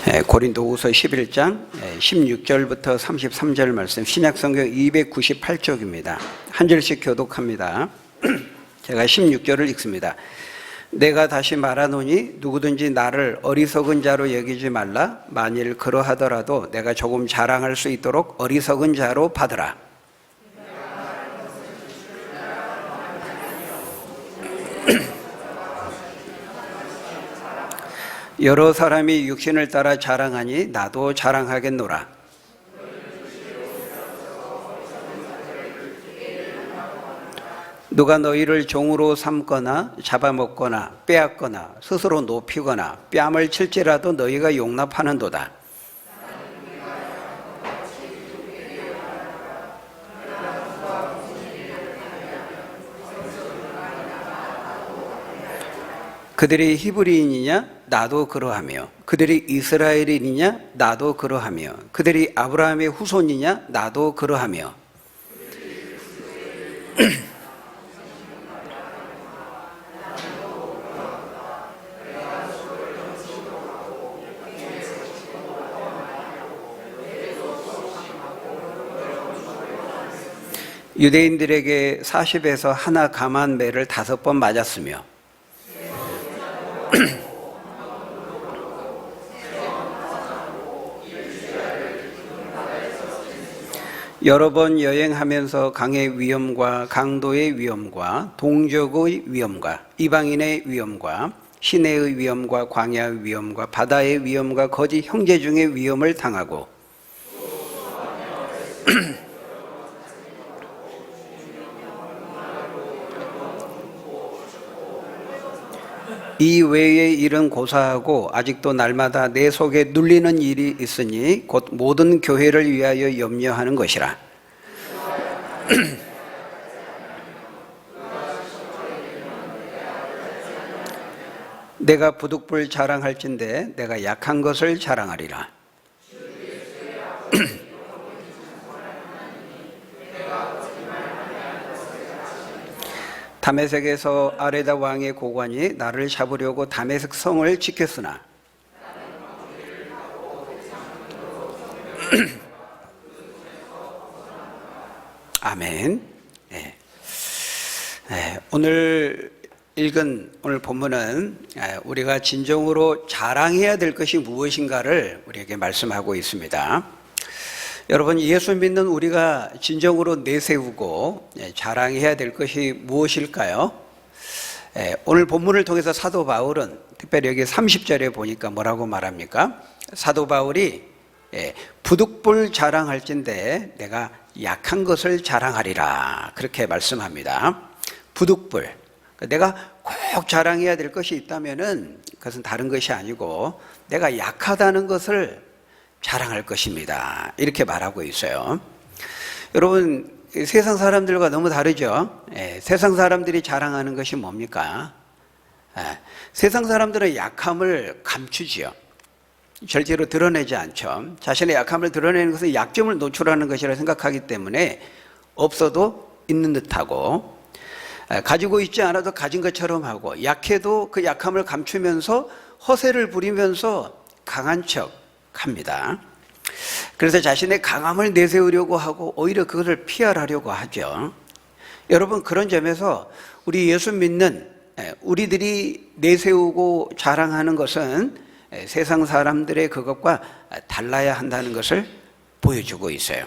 고린도후서 11장 16절부터 33절 말씀, 신약성경 298쪽입니다. 한 절씩 교독합니다. 제가 16절을 읽습니다. 내가 다시 말하노니 누구든지 나를 어리석은 자로 여기지 말라. 만일 그러하더라도 내가 조금 자랑할 수 있도록 어리석은 자로 받으라. 여러 사람이 육신을 따라 자랑하니 나도 자랑하겠노라. 누가 너희를 종으로 삼거나 잡아먹거나 빼앗거나 스스로 높이거나 뺨을 칠지라도 너희가 용납하는도다. 그들이 히브리인이냐? 나도 그러하며. 그들이 이스라엘인이냐? 나도 그러하며. 그들이 아브라함의 후손이냐? 나도 그러하며. 유대인들에게 40에서 하나 감한 매를 5번 맞았으며 여러 번 여행하면서 강의 위험과 강도의 위험과 동족의 위험과 이방인의 위험과 시내의 위험과 광야의 위험과 바다의 위험과 거짓 형제 중의 위험을 당하고 이 외의 일은 고사하고 아직도 날마다 내 속에 눌리는 일이 있으니 곧 모든 교회를 위하여 염려하는 것이라. 내가 부득불 자랑할진대 내가 약한 것을 자랑하리라. 다메섹에서 아레다 왕의 고관이 나를 잡으려고 다메섹 성을 지켰으나 아멘. 네. 오늘 읽은 오늘 본문은 우리가 진정으로 자랑해야 될 것이 무엇인가를 우리에게 말씀하고 있습니다. 여러분, 예수 믿는 우리가 진정으로 내세우고 자랑해야 될 것이 무엇일까요? 오늘 본문을 통해서 사도 바울은 특별히 여기 30절에 보니까 뭐라고 말합니까? 사도 바울이 부득불 자랑할진대 내가 약한 것을 자랑하리라 그렇게 말씀합니다. 부득불, 내가 꼭 자랑해야 될 것이 있다면은 그것은 다른 것이 아니고 내가 약하다는 것을 자랑할 것입니다. 이렇게 말하고 있어요. 여러분, 세상 사람들과 너무 다르죠? 세상 사람들이 자랑하는 것이 뭡니까? 세상 사람들은 약함을 감추지요. 절대로 드러내지 않죠. 자신의 약함을 드러내는 것은 약점을 노출하는 것이라 생각하기 때문에 없어도 있는 듯하고 가지고 있지 않아도 가진 것처럼 하고 약해도 그 약함을 감추면서 허세를 부리면서 강한 척 합니다. 그래서 자신의 강함을 내세우려고 하고 오히려 그것을 피하려고 하죠. 여러분, 그런 점에서 우리 예수 믿는 우리들이 내세우고 자랑하는 것은 세상 사람들의 그것과 달라야 한다는 것을 보여주고 있어요.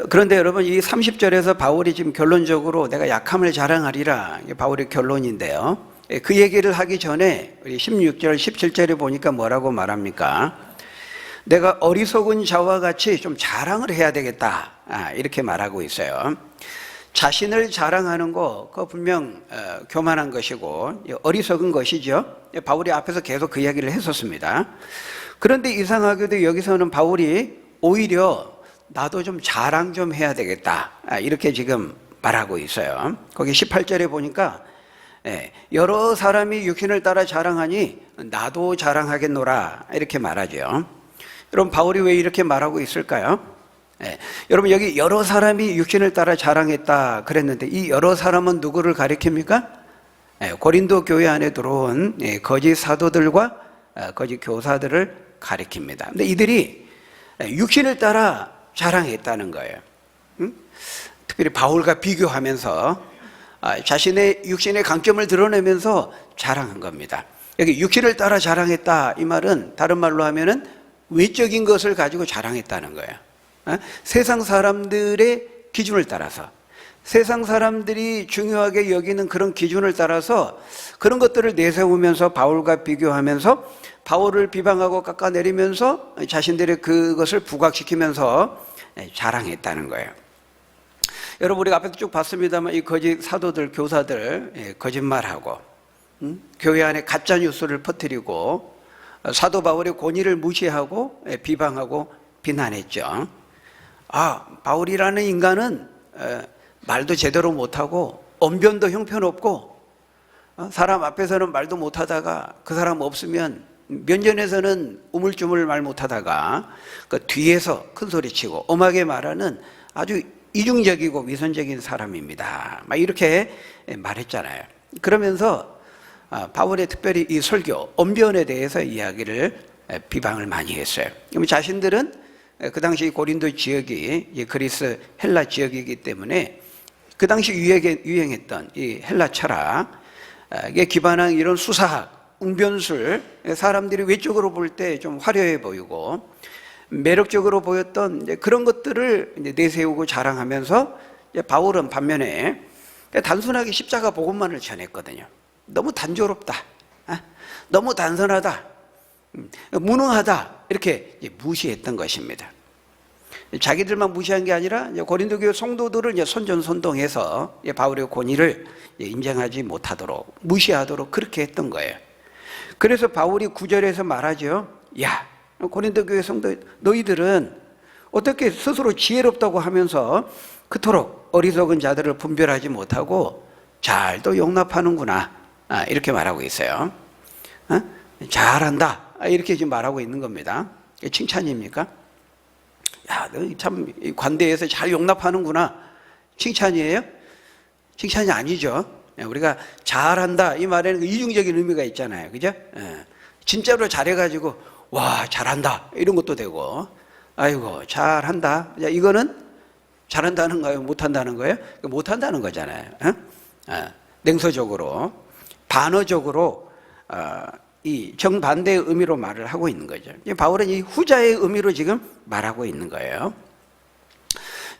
그런데 여러분, 이 30절에서 바울이 지금 결론적으로 내가 약함을 자랑하리라, 이게 바울의 결론인데요. 그 얘기를 하기 전에 우리 16절, 17절에 보니까 뭐라고 말합니까? 내가 어리석은 자와 같이 좀 자랑을 해야 되겠다, 이렇게 말하고 있어요. 자신을 자랑하는 거, 그거 분명 교만한 것이고 어리석은 것이죠. 바울이 앞에서 계속 그 이야기를 했었습니다. 그런데 이상하게도 여기서는 바울이 오히려 나도 좀 자랑 좀 해야 되겠다, 이렇게 지금 말하고 있어요. 거기 18절에 보니까 여러 사람이 육신을 따라 자랑하니 나도 자랑하겠노라 이렇게 말하죠. 여러분, 바울이 왜 이렇게 말하고 있을까요? 여러분, 여기 여러 사람이 육신을 따라 자랑했다 그랬는데 이 여러 사람은 누구를 가리킵니까? 고린도 교회 안에 들어온 거짓 사도들과 거짓 교사들을 가리킵니다. 근데 이들이 육신을 따라 자랑했다는 거예요. 특별히 바울과 비교하면서 자신의 육신의 강점을 드러내면서 자랑한 겁니다. 여기 육신을 따라 자랑했다 이 말은 다른 말로 하면은 외적인 것을 가지고 자랑했다는 거예요. 세상 사람들의 기준을 따라서, 세상 사람들이 중요하게 여기는 그런 기준을 따라서 그런 것들을 내세우면서 바울과 비교하면서 바울을 비방하고 깎아내리면서 자신들의 그것을 부각시키면서 자랑했다는 거예요. 여러분, 우리가 앞에서 쭉 봤습니다만 이 거짓 사도들, 교사들 거짓말하고 교회 안에 가짜 뉴스를 퍼뜨리고 사도 바울의 권위를 무시하고 비방하고 비난했죠. 바울이라는 인간은 말도 제대로 못하고 언변도 형편없고 사람 앞에서는 말도 못하다가 그 사람 없으면 면전에서는 우물쭈물 말 못하다가 그 뒤에서 큰 소리치고 엄하게 말하는 아주 이중적이고 위선적인 사람입니다. 막 이렇게 말했잖아요. 그러면서 바울의 특별히 이 설교, 언변에 대해서 이야기를 비방을 많이 했어요. 그럼 자신들은 그 당시 고린도 지역이 그리스 헬라 지역이기 때문에 그 당시 유행했던 이 헬라 철학에 기반한 이런 수사학, 웅변술, 사람들이 외적으로 볼 때 좀 화려해 보이고 매력적으로 보였던 그런 것들을 내세우고 자랑하면서 바울은 반면에 단순하게 십자가 복음만을 전했거든요. 너무 단조롭다, 너무 단순하다, 무능하다 이렇게 무시했던 것입니다. 자기들만 무시한 게 아니라 고린도 교회 성도들을 선전선동해서 바울의 권위를 인정하지 못하도록 무시하도록 그렇게 했던 거예요. 그래서 바울이 9절에서 말하죠. 야, 고린도 교회 성도 너희들은 어떻게 스스로 지혜롭다고 하면서 그토록 어리석은 자들을 분별하지 못하고 잘도 용납하는구나, 이렇게 말하고 있어요. 잘한다 이렇게 지금 말하고 있는 겁니다. 칭찬입니까? 야, 너 참 관대해서 잘 용납하는구나, 칭찬이에요? 칭찬이 아니죠. 우리가 잘한다 이 말에는 이중적인 의미가 있잖아요, 그죠? 진짜로 잘해가지고 와 잘한다 이런 것도 되고, 아이고 잘한다, 이거는 잘한다는 거예요, 못한다는 거예요? 못한다는 거잖아요. 냉소적으로 반어적으로 이 정반대의 의미로 말을 하고 있는 거죠. 바울은 이 후자의 의미로 지금 말하고 있는 거예요.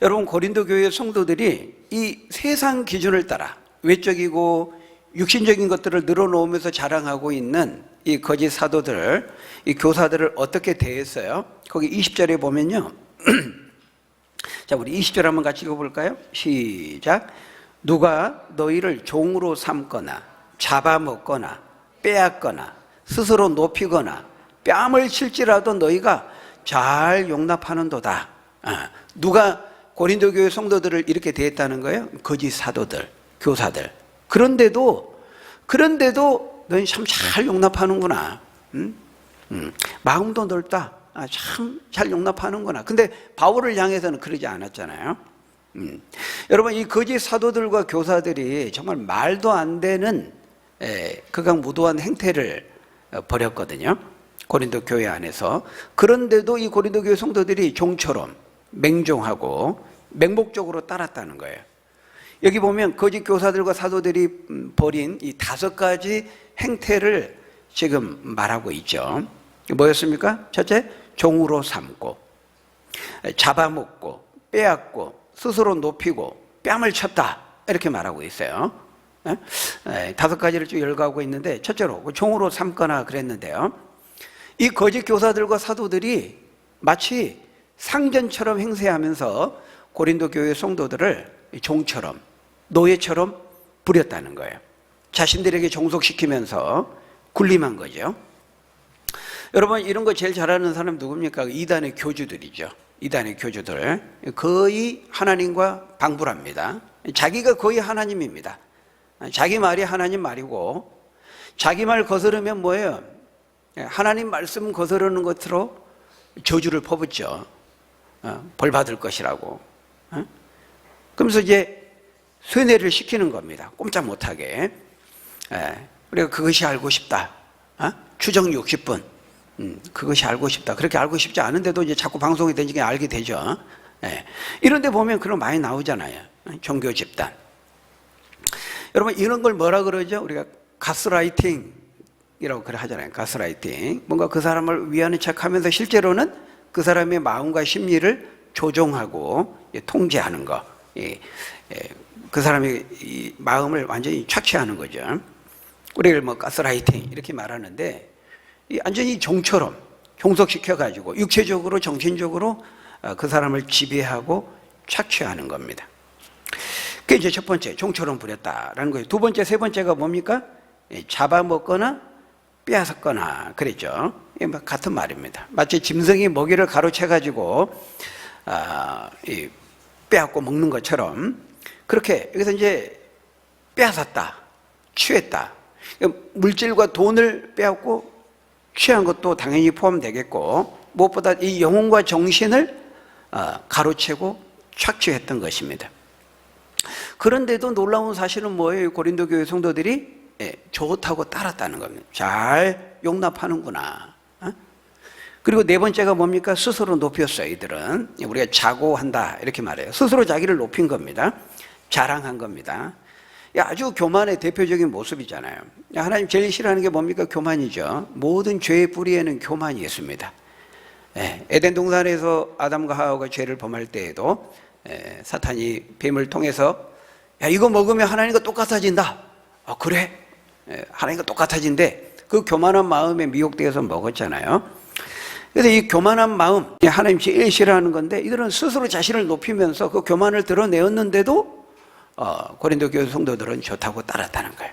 여러분, 고린도 교회 성도들이 이 세상 기준을 따라 외적이고 육신적인 것들을 늘어놓으면서 자랑하고 있는 이 거짓 사도들, 이 교사들을 어떻게 대했어요? 거기 20절에 보면요. 자, 우리 20절 한번 같이 읽어볼까요? 시작. 누가 너희를 종으로 삼거나 잡아먹거나 빼앗거나 스스로 높이거나 뺨을 칠지라도 너희가 잘 용납하는도다. 누가 고린도 교회 성도들을 이렇게 대했다는 거예요? 거짓 사도들, 교사들. 그런데도 너희 참 잘 용납하는구나. 마음도 넓다. 참 잘 용납하는구나. 근데 바울을 향해서는 그러지 않았잖아요. 여러분, 이 거짓 사도들과 교사들이 정말 말도 안 되는 극악무도한 행태를 벌였거든요, 고린도 교회 안에서. 그런데도 이 고린도 교회 성도들이 종처럼 맹종하고 맹목적으로 따랐다는 거예요. 여기 보면 거짓 교사들과 사도들이 벌인 이 5가지 행태를 지금 말하고 있죠. 뭐였습니까? 첫째, 종으로 삼고 잡아먹고 빼앗고 스스로 높이고 뺨을 쳤다, 이렇게 말하고 있어요. 5가지를 쭉 열거하고 있는데, 첫째로 종으로 삼거나 그랬는데요. 이 거짓 교사들과 사도들이 마치 상전처럼 행세하면서 고린도 교회 성도들을 종처럼, 노예처럼 부렸다는 거예요. 자신들에게 종속시키면서 군림한 거죠. 여러분, 이런 거 제일 잘하는 사람 누굽니까? 이단의 교주들이죠. 이단의 교주들 거의 하나님과 방불합니다. 자기가 거의 하나님입니다. 자기 말이 하나님 말이고, 자기 말 거스르면 뭐예요? 하나님 말씀 거스르는 것으로 저주를 퍼붓죠. 벌 받을 것이라고. 그러면서 이제 쇠뇌를 시키는 겁니다, 꼼짝 못하게. 우리가 그것이 알고 싶다. 추정 60분. 그것이 알고 싶다. 그렇게 알고 싶지 않은데도 이제 자꾸 방송이 되니까 알게 되죠. 예. 이런 데 보면 그런 많이 나오잖아요. 종교 집단. 여러분, 이런 걸 뭐라 그러죠? 우리가 가스라이팅이라고 그래 하잖아요. 가스라이팅. 뭔가 그 사람을 위하는 척 하면서 실제로는 그 사람의 마음과 심리를 조종하고 통제하는 거. 그 사람의 이 마음을 완전히 착취하는 거죠. 우리를 뭐 가스라이팅 이렇게 말하는데, 완전히 종처럼 종속시켜가지고 육체적으로 정신적으로 그 사람을 지배하고 착취하는 겁니다. 그게 이제 첫 번째, 종처럼 부렸다라는 거예요. 두 번째, 세 번째가 뭡니까? 잡아먹거나 빼앗거나 그랬죠. 같은 말입니다. 마치 짐승이 먹이를 가로채가지고 빼앗고 먹는 것처럼, 그렇게 여기서 이제 빼앗았다, 취했다. 물질과 돈을 빼앗고 취한 것도 당연히 포함되겠고, 무엇보다 이 영혼과 정신을 가로채고 착취했던 것입니다. 그런데도 놀라운 사실은 뭐예요? 고린도 교회 성도들이 좋다고 따랐다는 겁니다. 잘 용납하는구나. 그리고 네 번째가 뭡니까? 스스로 높였어요. 이들은 우리가 자고한다 이렇게 말해요. 스스로 자기를 높인 겁니다. 자랑한 겁니다. 아주 교만의 대표적인 모습이잖아요. 하나님 제일 싫어하는 게 뭡니까? 교만이죠. 모든 죄의 뿌리에는 교만이 있습니다. 에덴 동산에서 아담과 하와가 죄를 범할 때에도 사탄이 뱀을 통해서 야, 이거 먹으면 하나님과 똑같아진다. 그래? 하나님과 똑같아진대. 그 교만한 마음에 미혹되어서 먹었잖아요. 그래서 이 교만한 마음, 하나님 제일 싫어하는 건데, 이들은 스스로 자신을 높이면서 그 교만을 드러내었는데도 고린도 교회 성도들은 좋다고 따랐다는 거예요.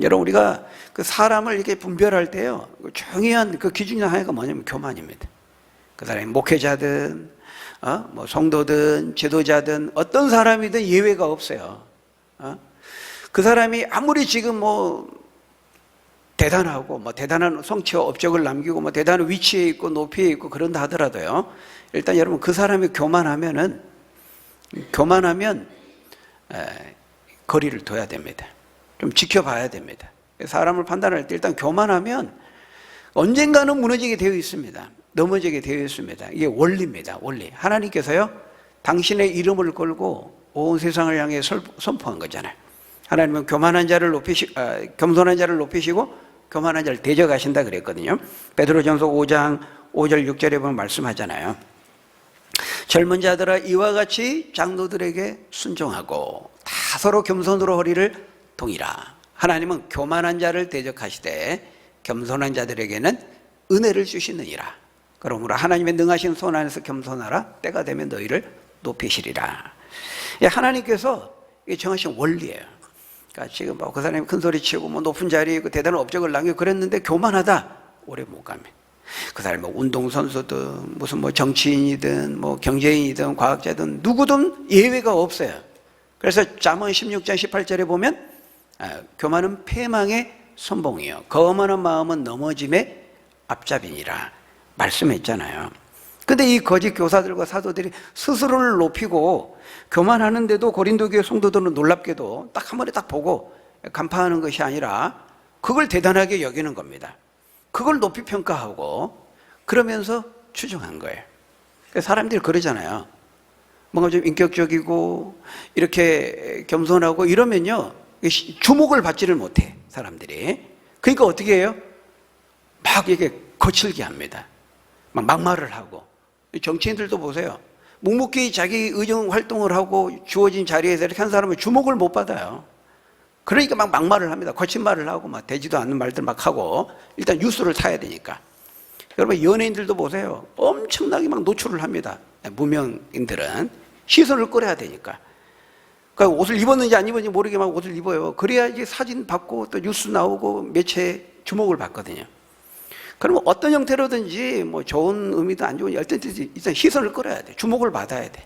여러분, 우리가 그 사람을 이렇게 분별할 때요, 중요한 그 기준 중 하나가 뭐냐면 교만입니다. 그 사람이 목회자든, 뭐 성도든, 지도자든, 어떤 사람이든 예외가 없어요. 그 사람이 아무리 지금 뭐 대단하고, 뭐 대단한 성취와 업적을 남기고, 뭐 대단한 위치에 있고, 높이에 있고, 그런다 하더라도요, 일단 여러분, 그 사람이 교만하면 거리를 둬야 됩니다. 좀 지켜봐야 됩니다. 사람을 판단할 때 일단 교만하면 언젠가는 무너지게 되어 있습니다. 넘어지게 되어 있습니다. 이게 원리입니다. 원리. 하나님께서요, 당신의 이름을 걸고 온 세상을 향해 선포한 거잖아요. 하나님은 겸손한 자를 높이시고 교만한 자를 대적하신다 그랬거든요. 베드로전서 5장 5절 6절에 보면 말씀하잖아요. 젊은 자들아, 이와 같이 장로들에게 순종하고 다 서로 겸손으로 허리를 동이라. 하나님은 교만한 자를 대적하시되 겸손한 자들에게는 은혜를 주시느니라. 그러므로 하나님의 능하신 손 안에서 겸손하라. 때가 되면 너희를 높이시리라. 하나님께서 이게 정하신 원리예요. 그러니까 지금 뭐 그 사람이 큰 소리 치고 뭐 높은 자리에 있고 대단한 업적을 남기고 그랬는데 교만하다, 오래 못 갑니다. 그 사람이 뭐 운동선수든 무슨 뭐 정치인이든 뭐 경제인이든 과학자든 누구든 예외가 없어요. 그래서 잠언 16장 18절에 보면 교만은 패망의 선봉이요 거만한 마음은 넘어짐의 앞잡이니라 말씀했잖아요. 근데 이 거짓 교사들과 사도들이 스스로를 높이고 교만하는데도 고린도 교회 성도들은 놀랍게도 딱 한 번에 딱 보고 간파하는 것이 아니라 그걸 대단하게 여기는 겁니다. 그걸 높이 평가하고 그러면서 추정한 거예요. 사람들이 그러잖아요. 뭔가 좀 인격적이고 이렇게 겸손하고 이러면요, 주목을 받지를 못해 사람들이. 그러니까 어떻게 해요? 막 이게 거칠게 합니다. 막 막말을 하고. 정치인들도 보세요. 묵묵히 자기 의정 활동을 하고 주어진 자리에서 이렇게 한 사람은 주목을 못 받아요. 그러니까 막 막말을 합니다. 거친 말을 하고 막 되지도 않는 말들 막 하고 일단 뉴스를 타야 되니까. 여러분, 연예인들도 보세요. 엄청나게 막 노출을 합니다. 무명인들은 시선을 끌어야 되니까. 그러니까 옷을 입었는지 안 입었는지 모르게 막 옷을 입어요. 그래야지 사진 받고 또 뉴스 나오고 매체에 주목을 받거든요. 그러면 어떤 형태로든지 뭐 좋은 의미든 안 좋은 어떤지 일단 시선을 끌어야 돼. 주목을 받아야 돼.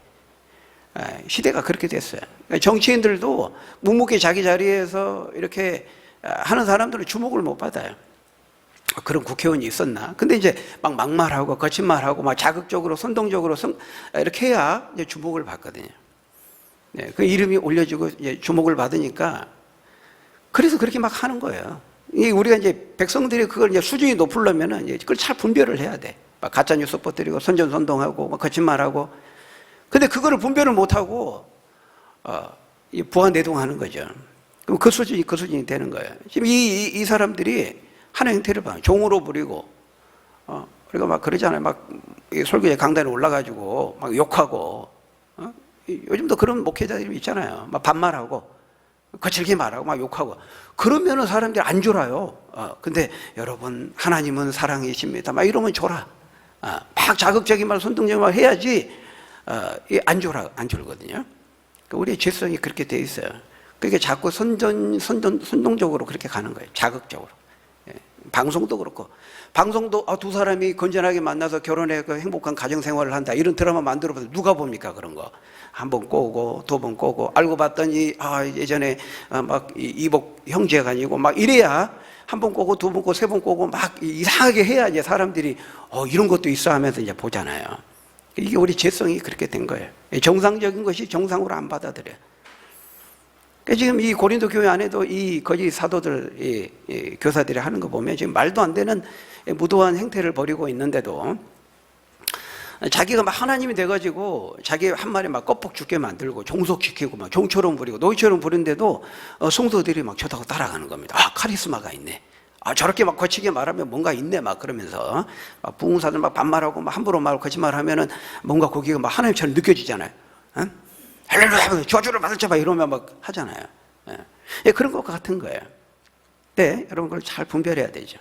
시대가 그렇게 됐어요. 정치인들도 묵묵히 자기 자리에서 이렇게 하는 사람들은 주목을 못 받아요. 그런 국회의원이 있었나? 근데 이제 막 막말하고 거친 말하고 막 자극적으로 선동적으로 이렇게 해야 이제 주목을 받거든요. 그 이름이 올려지고 이제 주목을 받으니까 그래서 그렇게 막 하는 거예요. 우리가 이제 백성들이 그걸 이제 수준이 높으려면은 이제 그걸 잘 분별을 해야 돼. 막 가짜 뉴스 퍼뜨리고 선전선동하고 막 거짓말하고. 근데 그거를 분별을 못하고 부안내동하는 거죠. 그럼 그 수준이 되는 거예요. 지금 이 사람들이 하나님 행태를 봐. 종으로 부리고, 우리가 막 그러잖아요. 막 설교제 강단에 올라가지고 막 욕하고, 요즘도 그런 목회자들이 있잖아요. 막 반말하고, 거칠게 말하고 막 욕하고. 그러면은 사람들이 안 졸아요. 근데 여러분, 하나님은 사랑이십니다. 막 이러면 졸아. 막 자극적인 말, 선동적인 말 해야지, 안 졸거든요. 우리의 죄성이 그렇게 돼 있어요. 그러니까 자꾸 선동적으로 그렇게 가는 거예요. 자극적으로. 방송도 그렇고. 방송도 두 사람이 건전하게 만나서 결혼해서 행복한 가정생활을 한다. 이런 드라마 만들어봐서 누가 봅니까? 그런 거. 한 번 꼬고, 두 번 꼬고, 알고 봤더니, 예전에 막 이복 형제가 아니고 막 이래야 한 번 꼬고, 두 번 꼬고, 세 번 꼬고 막 이상하게 해야 이제 사람들이 이런 것도 있어 하면서 이제 보잖아요. 이게 우리 죄성이 그렇게 된 거예요. 정상적인 것이 정상으로 안 받아들여요. 지금 이 고린도 교회 안에도 이 거짓 사도들, 이 교사들이 하는 거 보면 지금 말도 안 되는 무도한 행태를 벌이고 있는데도 자기가 막 하나님이 돼가지고 자기 한 마리 막 껍복 죽게 만들고 종속시키고 막 종처럼 부리고 노예처럼 부리는데도 성도들이 막 저다고 따라가는 겁니다. 카리스마가 있네. 저렇게 막 거치게 말하면 뭔가 있네. 막 그러면서 막 부흥사들 막 반말하고 막 함부로 말하고 거짓말하면은 뭔가 거기가 막 하나님처럼 느껴지잖아요. 할렐루야, 저주를 받을자 막 이러면 막 하잖아요. 그런 것 같은 거예요. 네, 여러분 그걸 잘 분별해야 되죠.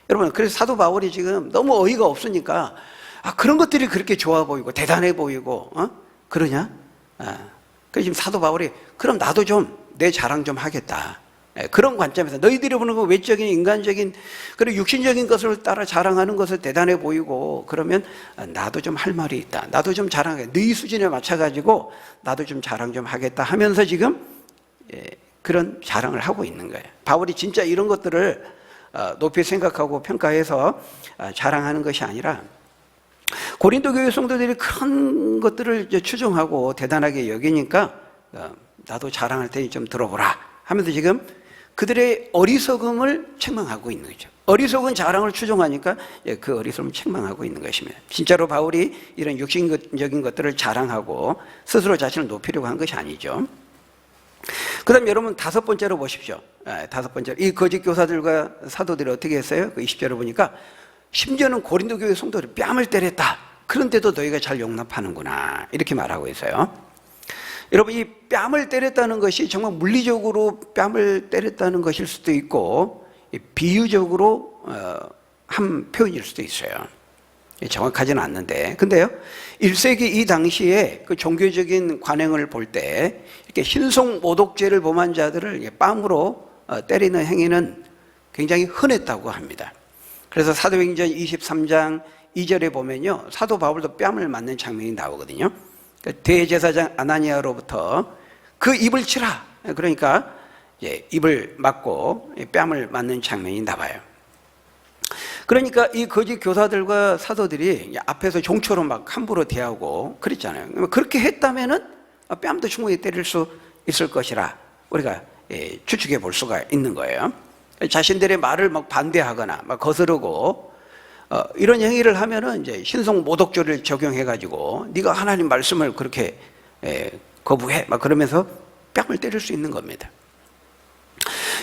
여러분, 그래서 사도 바울이 지금 너무 어이가 없으니까 그런 것들이 그렇게 좋아 보이고 대단해 보이고 그러냐? 그래서 지금 사도 바울이 그럼 나도 좀 내 자랑 좀 하겠다. 그런 관점에서 너희들이 보는 거 외적인 인간적인 그리고 육신적인 것을 따라 자랑하는 것을 대단해 보이고 그러면 나도 좀 할 말이 있다. 나도 좀 자랑해. 너희 수준에 맞춰가지고 나도 좀 자랑 좀 하겠다 하면서 지금 그런 자랑을 하고 있는 거예요. 바울이 진짜 이런 것들을 높이 생각하고 평가해서 자랑하는 것이 아니라 고린도 교회 성도들이 그런 것들을 추종하고 대단하게 여기니까 나도 자랑할 테니 좀 들어보라 하면서 지금 그들의 어리석음을 책망하고 있는 거죠. 어리석은 자랑을 추종하니까 그 어리석음을 책망하고 있는 것입니다. 진짜로 바울이 이런 육신적인 것들을 자랑하고 스스로 자신을 높이려고 한 것이 아니죠. 그 다음 여러분 다섯 번째로 보십시오. 다섯 번째로 이 거짓 교사들과 사도들이 어떻게 했어요? 그 20절을 보니까 심지어는 고린도 교회 성도를 뺨을 때렸다. 그런데도 너희가 잘 용납하는구나. 이렇게 말하고 있어요. 여러분 이 뺨을 때렸다는 것이 정말 물리적으로 뺨을 때렸다는 것일 수도 있고 비유적으로 한 표현일 수도 있어요. 정확하지는 않는데 근데요 1세기 이 당시에 그 종교적인 관행을 볼 때 이렇게 신성모독죄를 범한 자들을 뺨으로 때리는 행위는 굉장히 흔했다고 합니다. 그래서 사도행전 23장 2절에 보면요 사도 바울도 뺨을 맞는 장면이 나오거든요. 대제사장 아나니아로부터 그 입을 치라. 그러니까 입을 맞고 뺨을 맞는 장면이 나와요. 그러니까 이 거짓 교사들과 사도들이 앞에서 종처럼 막 함부로 대하고 그랬잖아요. 그렇게 했다면은 뺨도 충분히 때릴 수 있을 것이라 우리가 추측해 볼 수가 있는 거예요. 자신들의 말을 막 반대하거나 막 거스르고 이런 행위를 하면은 이제 신성 모독죄를 적용해가지고 네가 하나님 말씀을 그렇게 거부해 막 그러면서 뺨을 때릴 수 있는 겁니다.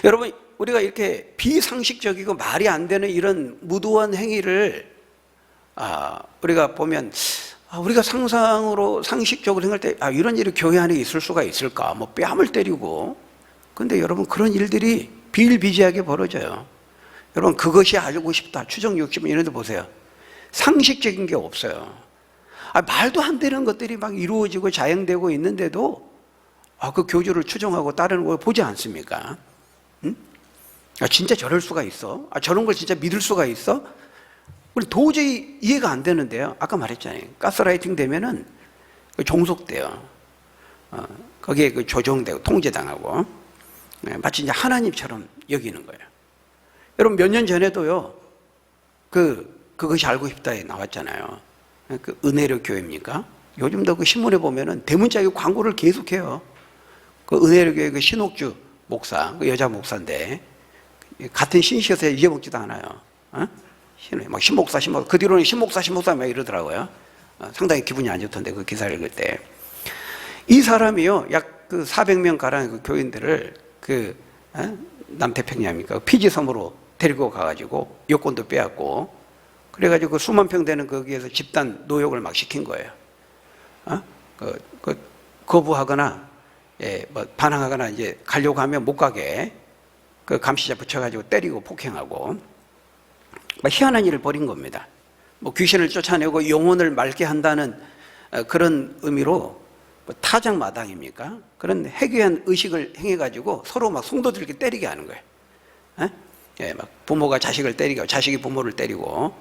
여러분 우리가 이렇게 비상식적이고 말이 안 되는 이런 무도한 행위를 우리가 보면 우리가 상식적으로 생각할 때 이런 일이 교회 안에 있을 수가 있을까? 뭐 뺨을 때리고 근데 여러분 그런 일들이 비일비재하게 벌어져요. 여러분 그것이 알고 싶다 추정 욕심 이런 데 보세요. 상식적인 게 없어요. 말도 안 되는 것들이 막 이루어지고 자행되고 있는데도 그 교주를 추종하고 따르는 걸 보지 않습니까? 응? 진짜 저럴 수가 있어? 저런 걸 진짜 믿을 수가 있어? 우리 도저히 이해가 안 되는데요. 아까 말했잖아요. 가스라이팅 되면은 종속돼요. 거기에 조종되고 통제당하고 마치 이제 하나님처럼 여기는 거예요. 여러분 몇 년 전에도요. 그것이 알고 싶다에 나왔잖아요. 그 은혜로 교회입니까? 요즘도 그 신문에 보면은 대문짝에 광고를 계속해요. 그 은혜로 교회 그 신옥주 목사, 그 여자 목사인데 같은 신시여서 잊어먹지도 않아요. 신을 막 신목사 그 뒤로는 신목사 막 이러더라고요. 상당히 기분이 안 좋던데 그 기사를 읽을 때. 이 사람이요, 약 그 400명 가량의 그 교인들을 남태평양입니까? 피지 섬으로 데리고 가가지고 여권도 빼앗고, 그래가지고 그 수만 평 되는 거기에서 집단 노역을 막 시킨 거예요. 거부하거나, 뭐 반항하거나 이제 가려고 하면 못 가게 그 감시자 붙여가지고 때리고 폭행하고, 막 희한한 일을 벌인 겁니다. 뭐 귀신을 쫓아내고 영혼을 맑게 한다는 그런 의미로 뭐 타작마당입니까? 그런 해괴한 의식을 행해가지고 서로 막 성도들끼리 때리게 하는 거예요. 막 부모가 자식을 때리고 자식이 부모를 때리고,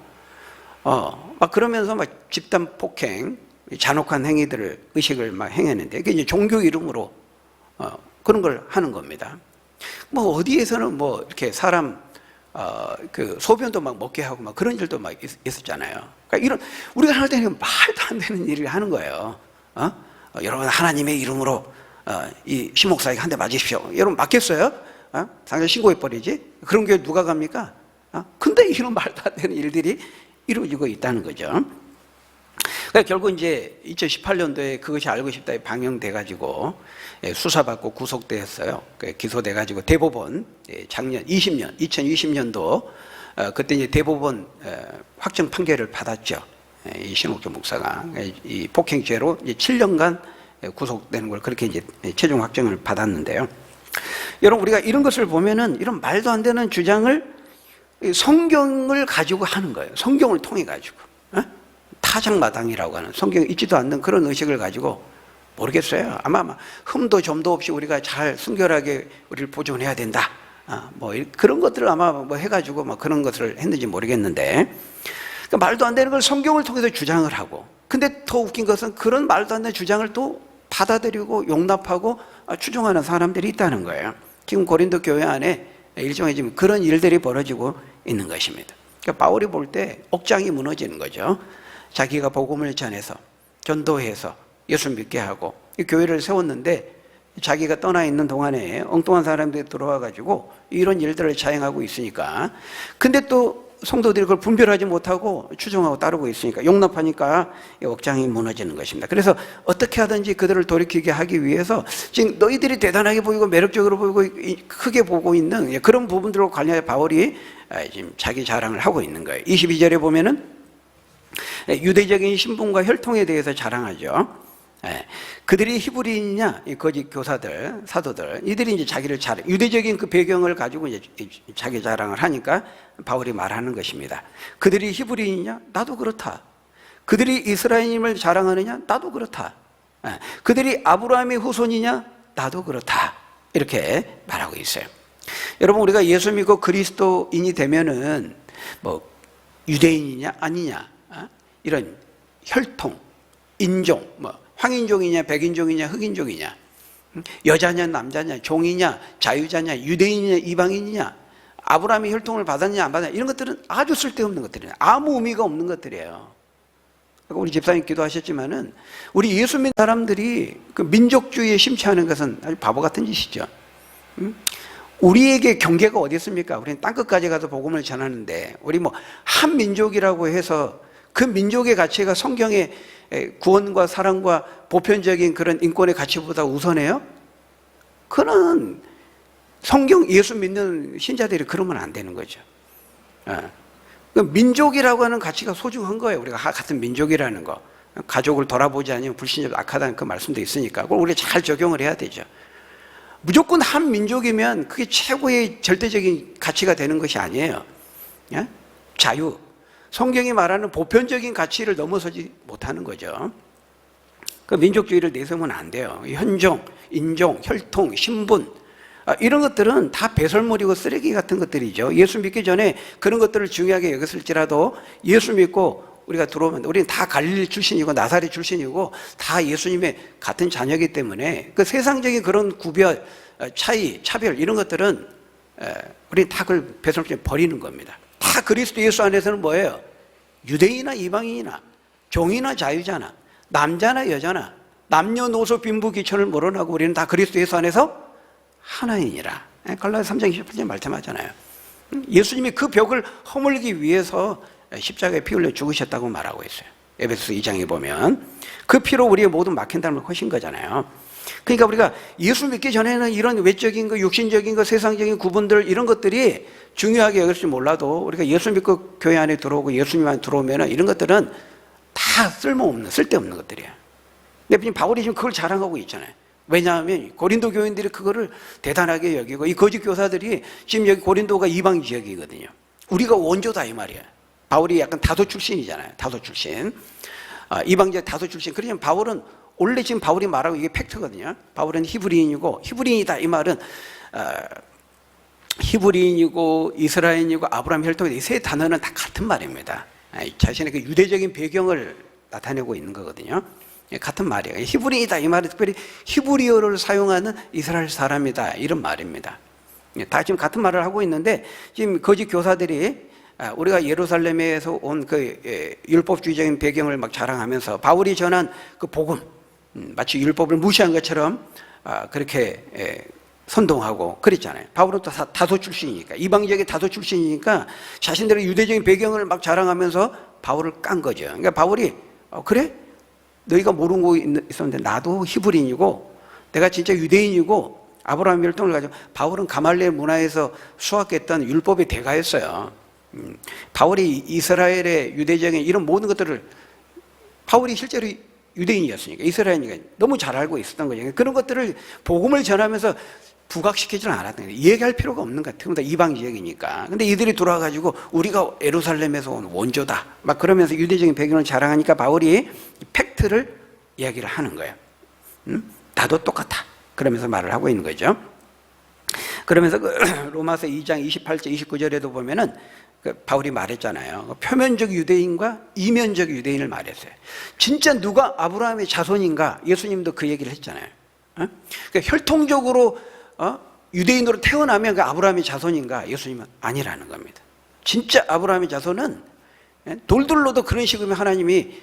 막 그러면서 막 집단 폭행, 잔혹한 행위들을 의식을 막 행했는데, 이게 이제 종교 이름으로 그런 걸 하는 겁니다. 뭐 어디에서는 뭐 이렇게 사람 그 소변도 막 먹게 하고 막 그런 일도 막 있었잖아요. 그러니까 이런 우리가 할 때는 말도 안 되는 일을 하는 거예요. 여러분 하나님의 이름으로 이 신목사에게 한 대 맞으십시오. 여러분 맞겠어요? 당장 신고해 버리지. 그런 게 누가 갑니까? 근데 이런 말도 안 되는 일들이 이루어지고 있다는 거죠. 그러니까 결국 이제 2018년도에 그것이 알고 싶다에 방영돼 가지고 수사받고 구속됐어요. 기소돼 가지고 대법원 작년 2020년도 그때 이제 대법원 확정 판결을 받았죠. 이 신옥조 목사가 이 폭행죄로 이제 7년간 구속되는 걸 그렇게 이제 최종 확정을 받았는데요. 여러분 우리가 이런 것을 보면은 이런 말도 안 되는 주장을 성경을 가지고 하는 거예요. 성경을 통해 가지고 타작마당이라고 하는 성경에 있지도 않는 그런 의식을 가지고, 모르겠어요. 아마 흠도 점도 없이 우리가 잘 순결하게 우리를 보존해야 된다. 뭐 그런 것들을 아마 뭐 해가지고 막 그런 것을 했는지 모르겠는데, 그러니까 말도 안 되는 걸 성경을 통해서 주장을 하고, 근데 더 웃긴 것은 그런 말도 안 되는 주장을 또 받아들이고 용납하고 추종하는 사람들이 있다는 거예요. 지금 고린도 교회 안에 일종의 지금 그런 일들이 벌어지고 있는 것입니다. 그러니까 바울이 볼 때 억장이 무너지는 거죠. 자기가 복음을 전해서 전도해서 예수 믿게 하고 이 교회를 세웠는데, 자기가 떠나 있는 동안에 엉뚱한 사람들이 들어와 가지고 이런 일들을 자행하고 있으니까, 근데 또 성도들이 그걸 분별하지 못하고 추종하고 따르고 있으니까, 용납하니까 억장이 무너지는 것입니다. 그래서 어떻게 하든지 그들을 돌이키게 하기 위해서 지금 너희들이 대단하게 보이고 매력적으로 보이고 크게 보고 있는 그런 부분들과 관련해 바울이 지금 자기 자랑을 하고 있는 거예요. 22절에 보면은 유대적인 신분과 혈통에 대해서 자랑하죠. 그들이 히브리인이냐, 거짓 교사들, 사도들, 이들이 이제 자기를 유대적인 그 배경을 가지고 이제 자기 자랑을 하니까 바울이 말하는 것입니다. 그들이 히브리인이냐? 나도 그렇다. 그들이 이스라엘임을 자랑하느냐? 나도 그렇다. 그들이 아브라함의 후손이냐? 나도 그렇다. 이렇게 말하고 있어요. 여러분, 우리가 예수 믿고 그리스도인이 되면은 뭐 유대인이냐 아니냐, 이런 혈통, 인종, 뭐 황인종이냐 백인종이냐 흑인종이냐, 여자냐 남자냐, 종이냐 자유자냐, 유대인이냐 이방인이냐, 아브라함이 혈통을 받았냐 안 받았냐, 이런 것들은 아주 쓸데없는 것들이에요. 아무 의미가 없는 것들이에요. 우리 집사님 기도하셨지만은 우리 예수 믿는 사람들이 그 민족주의에 심취하는 것은 아주 바보 같은 짓이죠. 우리에게 경계가 어디 있습니까? 우리는 땅끝까지 가서 복음을 전하는데, 우리 뭐 한 민족이라고 해서 그 민족의 가치가 성경의 구원과 사랑과 보편적인 그런 인권의 가치보다 우선해요? 그는 성경 예수 믿는 신자들이 그러면 안 되는 거죠. 민족이라고 하는 가치가 소중한 거예요. 우리가 같은 민족이라는 거. 가족을 돌아보지 않으면 불신자도 악하다는 그 말씀도 있으니까 그걸 우리가 잘 적용을 해야 되죠. 무조건 한 민족이면 그게 최고의 절대적인 가치가 되는 것이 아니에요. 자유, 성경이 말하는 보편적인 가치를 넘어서지 못하는 거죠. 그 민족주의를 내세우면 안 돼요. 현종, 인종, 혈통, 신분, 이런 것들은 다 배설물이고 쓰레기 같은 것들이죠. 예수 믿기 전에 그런 것들을 중요하게 여겼을지라도 예수 믿고 우리가 들어오면, 우리는 다 갈릴리 출신이고 나사렛 출신이고 다 예수님의 같은 자녀이기 때문에 그 세상적인 그런 구별, 차이, 차별 이런 것들은 우리는 다 그걸 배설물에 버리는 겁니다. 다 그리스도 예수 안에서는 뭐예요? 유대인이나 이방인이나 종이나 자유자나 남자나 여자나 남녀노소 빈부귀천을 물어나고 우리는 다 그리스도 예수 안에서 하나이니라. 갈라디아 3장 28절 말씀하잖아요. 예수님이 그 벽을 허물기 위해서 십자가에 피 흘려 죽으셨다고 말하고 있어요. 에베소서 2장에 보면 그 피로 우리의 모든 막힌 담을 허신 거잖아요. 그러니까 우리가 예수 믿기 전에는 이런 외적인 거, 육신적인 거, 세상적인 구분들 이런 것들이 중요하게 여길지 몰라도 우리가 예수 믿고 교회 안에 들어오고 예수님 안에 들어오면 이런 것들은 다 쓸데없는 것들이에요. 근데 바울이 지금 그걸 자랑하고 있잖아요. 왜냐하면 고린도 교인들이 그거를 대단하게 여기고 이 거짓 교사들이 지금 여기 고린도가 이방 지역이거든요. 우리가 원조다 이 말이에요. 바울이 약간 다소 출신이잖아요. 다소 출신. 이방 지역 다소 출신. 그러면 바울은 원래 지금 바울이 말하고 이게 팩트거든요. 바울은 히브리인이고 히브리인이다 이 말은 히브리인이고 이스라엘이고 아브라함 혈통이 이 세 단어는 다 같은 말입니다. 자신의 그 유대적인 배경을 나타내고 있는 거거든요. 같은 말이에요. 히브리인이다 이 말은 특별히 히브리어를 사용하는 이스라엘 사람이다 이런 말입니다. 다 지금 같은 말을 하고 있는데 지금 거짓 교사들이 우리가 예루살렘에서 온 그 율법주의적인 배경을 막 자랑하면서 바울이 전한 그 복음 마치 율법을 무시한 것처럼 그렇게 선동하고 그랬잖아요. 바울은 또 다소 출신이니까 이방 지역의 다소 출신이니까 자신들의 유대적인 배경을 막 자랑하면서 바울을 깐 거죠. 그러니까 바울이 그래? 너희가 모르고 있었는데 나도 히브리인이고 내가 진짜 유대인이고 아브라함 혈통을 가지고 바울은 가말리엘 문화에서 수학했던 율법의 대가였어요. 바울이 이스라엘의 유대적인 이런 모든 것들을 바울이 실제로 유대인이었으니까 이스라엘이니까 너무 잘 알고 있었던 거죠. 그런 것들을 복음을 전하면서 부각시키지는 않았던 거예요. 얘기할 필요가 없는 것 같아요. 이방 지역이니까. 근데 이들이 돌아와가지고 우리가 예루살렘에서 온 원조다 막 그러면서 유대적인 배경을 자랑하니까 바울이 팩트를 이야기를 하는 거예요. 나도 똑같아 그러면서 말을 하고 있는 거죠. 그러면서 로마서 2장 28절 29절에도 보면은 바울이 말했잖아요. 표면적 유대인과 이면적 유대인을 말했어요. 진짜 누가 아브라함의 자손인가? 예수님도 그 얘기를 했잖아요. 그러니까 혈통적으로 유대인으로 태어나면 그 아브라함의 자손인가? 예수님은 아니라는 겁니다. 진짜 아브라함의 자손은 돌들로도 그런 식으로 하나님이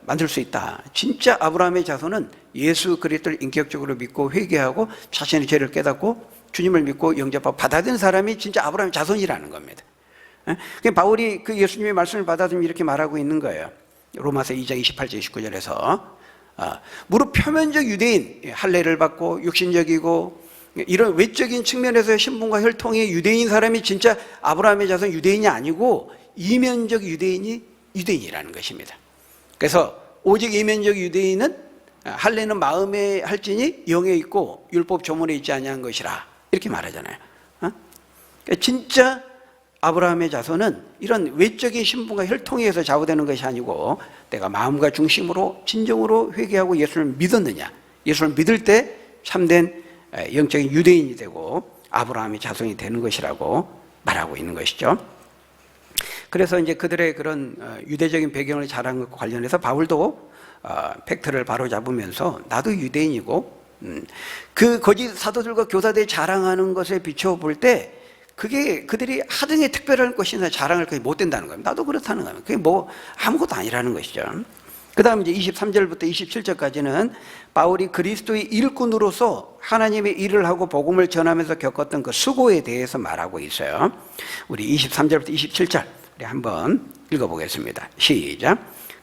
만들 수 있다. 진짜 아브라함의 자손은 예수 그리스도를 인격적으로 믿고 회개하고 자신의 죄를 깨닫고 주님을 믿고 영접하고 받아들인 사람이 진짜 아브라함의 자손이라는 겁니다. 바울이 그 예수님의 말씀을 받아들이면 이렇게 말하고 있는 거예요. 로마서 2장 28절 29절에서 무릇 표면적 유대인 할례를 받고 육신적이고 이런 외적인 측면에서의 신분과 혈통이 유대인 사람이 진짜 아브라함의 자손 유대인이 아니고 이면적 유대인이 유대인이라는 것입니다. 그래서 오직 이면적 유대인은 할례는 마음에 할지니 영에 있고 율법 조문에 있지 아니한 것이라 이렇게 말하잖아요. 그러니까 진짜 아브라함의 자손은 이런 외적인 신분과 혈통에 의해서 좌우되는 것이 아니고 내가 마음과 중심으로 진정으로 회개하고 예수를 믿었느냐, 예수를 믿을 때 참된 영적인 유대인이 되고 아브라함의 자손이 되는 것이라고 말하고 있는 것이죠. 그래서 이제 그들의 그런 유대적인 배경을 자랑한 것과 관련해서 바울도 팩트를 바로잡으면서 나도 유대인이고 그 거짓 사도들과 교사들이 자랑하는 것에 비춰볼 때 그게 그들이 하등의 특별한 것이나 자랑할 것이 못 된다는 겁니다. 나도 그렇다는 겁니다. 그게 뭐 아무것도 아니라는 것이죠. 그 다음 이제 23절부터 27절까지는 바울이 그리스도의 일꾼으로서 하나님의 일을 하고 복음을 전하면서 겪었던 그 수고에 대해서 말하고 있어요. 우리 23절부터 27절 우리 한번 읽어보겠습니다. 시작.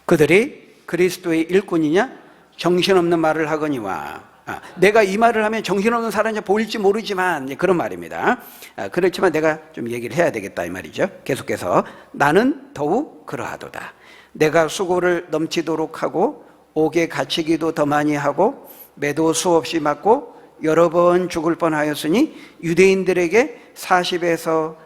그들이 그리스도의 일꾼이냐 정신없는 말을 하거니와 내가 이 말을 하면 정신없는 사람이 보일지 모르지만 그런 말입니다. 그렇지만 내가 좀 얘기를 해야 되겠다 이 말이죠. 계속해서 나는 더욱 그러하도다. 내가 수고를 넘치도록 하고 옥에 갇히기도 더 많이 하고 매도 수없이 맞고 여러 번 죽을 뻔하였으니 유대인들에게 40에서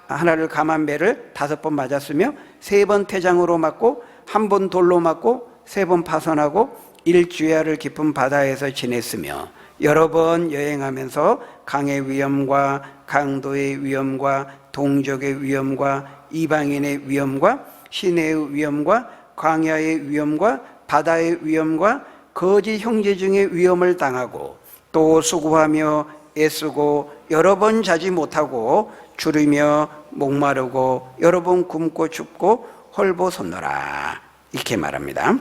하나를 감한 매를 5번 맞았으며 3번 태장으로 맞고 1번 돌로 맞고 3번 파선하고 일주야를 깊은 바다에서 지냈으며 여러 번 여행하면서 강의 위험과 강도의 위험과 동족의 위험과 이방인의 위험과 시내의 위험과 광야의 위험과 바다의 위험과 거짓 형제 중의 위험을 당하고 또 수고하며 애쓰고 여러 번 자지 못하고 줄이며 목마르고 여러 번 굶고 춥고 헐벗었노라 이렇게 말합니다.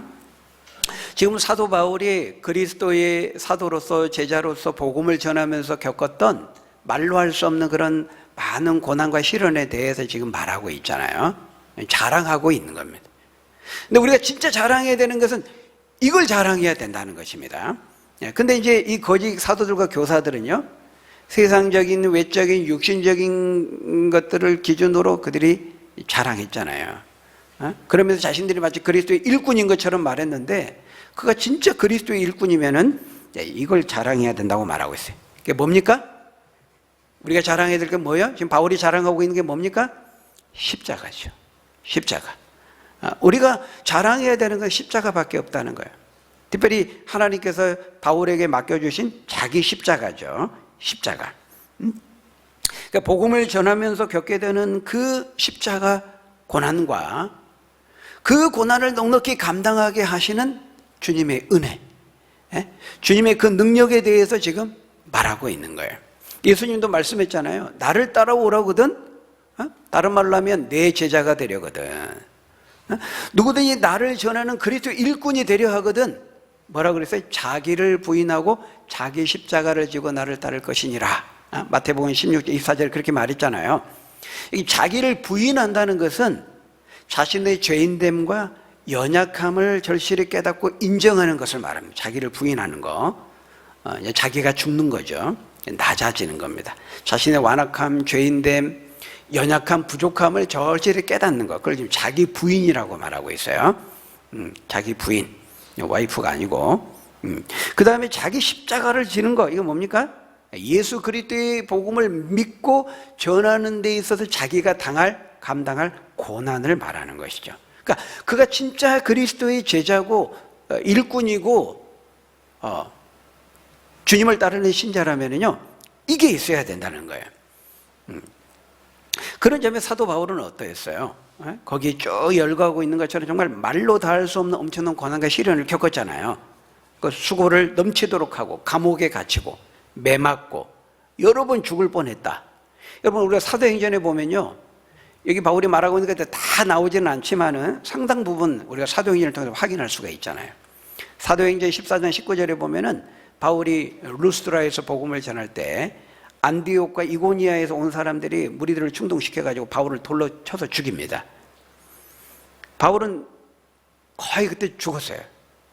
지금 사도 바울이 그리스도의 사도로서 제자로서 복음을 전하면서 겪었던 말로 할 수 없는 그런 많은 고난과 시련에 대해서 지금 말하고 있잖아요. 자랑하고 있는 겁니다. 근데 우리가 진짜 자랑해야 되는 것은 이걸 자랑해야 된다는 것입니다. 근데 이제 이 거짓 사도들과 교사들은요, 세상적인, 외적인, 육신적인 것들을 기준으로 그들이 자랑했잖아요. 그러면서 자신들이 마치 그리스도의 일꾼인 것처럼 말했는데, 그가 진짜 그리스도의 일꾼이면은 이걸 자랑해야 된다고 말하고 있어요. 그게 뭡니까? 우리가 자랑해야 될 게 뭐예요? 지금 바울이 자랑하고 있는 게 뭡니까? 십자가죠. 십자가. 우리가 자랑해야 되는 건 십자가밖에 없다는 거예요. 특별히 하나님께서 바울에게 맡겨주신 자기 십자가죠. 십자가. 그러니까 복음을 전하면서 겪게 되는 그 십자가 고난과 그 고난을 넉넉히 감당하게 하시는 주님의 은혜, 주님의 그 능력에 대해서 지금 말하고 있는 거예요. 예수님도 말씀했잖아요. 나를 따라오라거든, 다른 말로 하면 내 제자가 되려거든. 누구든지 나를 전하는 그리스도 일꾼이 되려 하거든, 뭐라고 그랬어요? 자기를 부인하고 자기 십자가를 지고 나를 따를 것이니라. 마태복음 16장 24절에 그렇게 말했잖아요. 이 자기를 부인한다는 것은 자신의 죄인됨과 연약함을 절실히 깨닫고 인정하는 것을 말합니다. 자기를 부인하는 거, 자기가 죽는 거죠. 낮아지는 겁니다. 자신의 완악함, 죄인됨, 연약함, 부족함을 절실히 깨닫는 것, 그걸 지금 자기 부인이라고 말하고 있어요. 자기 부인, 와이프가 아니고. 그 다음에 자기 십자가를 지는 거, 이거 뭡니까? 예수 그리스도의 복음을 믿고 전하는 데 있어서 자기가 감당할 고난을 말하는 것이죠. 그러니까 그가 진짜 그리스도의 제자고 일꾼이고 주님을 따르는 신자라면요, 이게 있어야 된다는 거예요. 그런 점에 사도 바울은 어떠했어요? 거기에 쭉 열거하고 있는 것처럼 정말 말로 다 할 수 없는 엄청난 고난과 시련을 겪었잖아요. 그 수고를 넘치도록 하고 감옥에 갇히고 매맞고 여러 번 죽을 뻔했다. 여러분, 우리가 사도행전에 보면요, 여기 바울이 말하고 있는 것 다 나오지는 않지만은 상당 부분 우리가 사도행전을 통해서 확인할 수가 있잖아요. 사도행전 14장 19절에 보면은 바울이 루스드라에서 복음을 전할 때 안디옥과 이고니아에서 온 사람들이 무리들을 충동시켜가지고 바울을 돌로 쳐서 죽입니다. 바울은 거의 그때 죽었어요.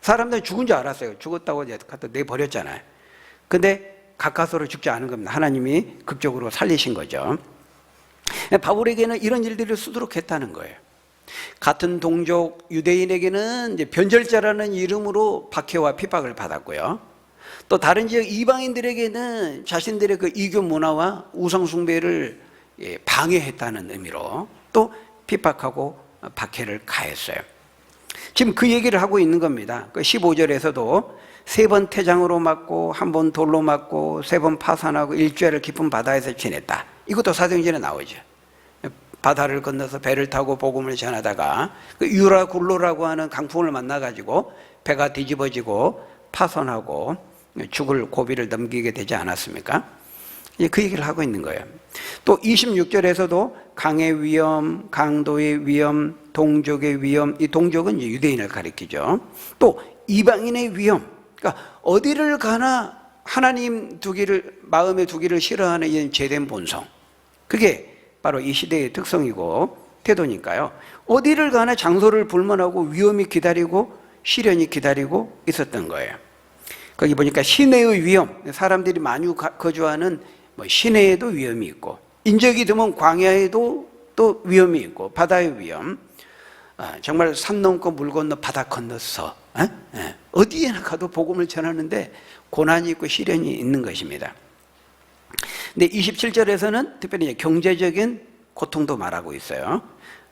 사람들이 죽은 줄 알았어요. 죽었다고 갖다 내버렸잖아요. 근데 가까스로 죽지 않은 겁니다. 하나님이 극적으로 살리신 거죠. 바울에게는 이런 일들을 수두룩했다는 거예요. 같은 동족 유대인에게는 이제 변절자라는 이름으로 박해와 핍박을 받았고요. 또 다른 지역 이방인들에게는 자신들의 그 이교 문화와 우상 숭배를 방해했다는 의미로 또 핍박하고 박해를 가했어요. 지금 그 얘기를 하고 있는 겁니다. 그 15절에서도 3번 태장으로 맞고 1번 돌로 맞고 3번 파산하고 일주일을 깊은 바다에서 지냈다. 이것도 사도행전에 나오죠. 바다를 건너서 배를 타고 복음을 전하다가 그 유라굴로라고 하는 강풍을 만나가지고 배가 뒤집어지고 파손하고 죽을 고비를 넘기게 되지 않았습니까? 그 얘기를 하고 있는 거예요. 또 26절에서도 강의 위험, 강도의 위험, 동족의 위험, 이 동족은 이제 유대인을 가리키죠. 또 이방인의 위험, 그러니까 어디를 가나 하나님 두기를, 마음에 두기를 싫어하는 이 죄된 본성, 그게 바로 이 시대의 특성이고 태도니까요. 어디를 가나 장소를 불문하고 위험이 기다리고 시련이 기다리고 있었던 거예요. 거기 보니까 시내의 위험, 사람들이 많이 거주하는 시내에도 위험이 있고, 인적이 드문 광야에도 또 위험이 있고, 바다의 위험, 정말 산 넘고 물 건너 바다 건너서 어디에나 가도 복음을 전하는데 고난이 있고 시련이 있는 것입니다. 근데 27절에서는 특별히 경제적인 고통도 말하고 있어요.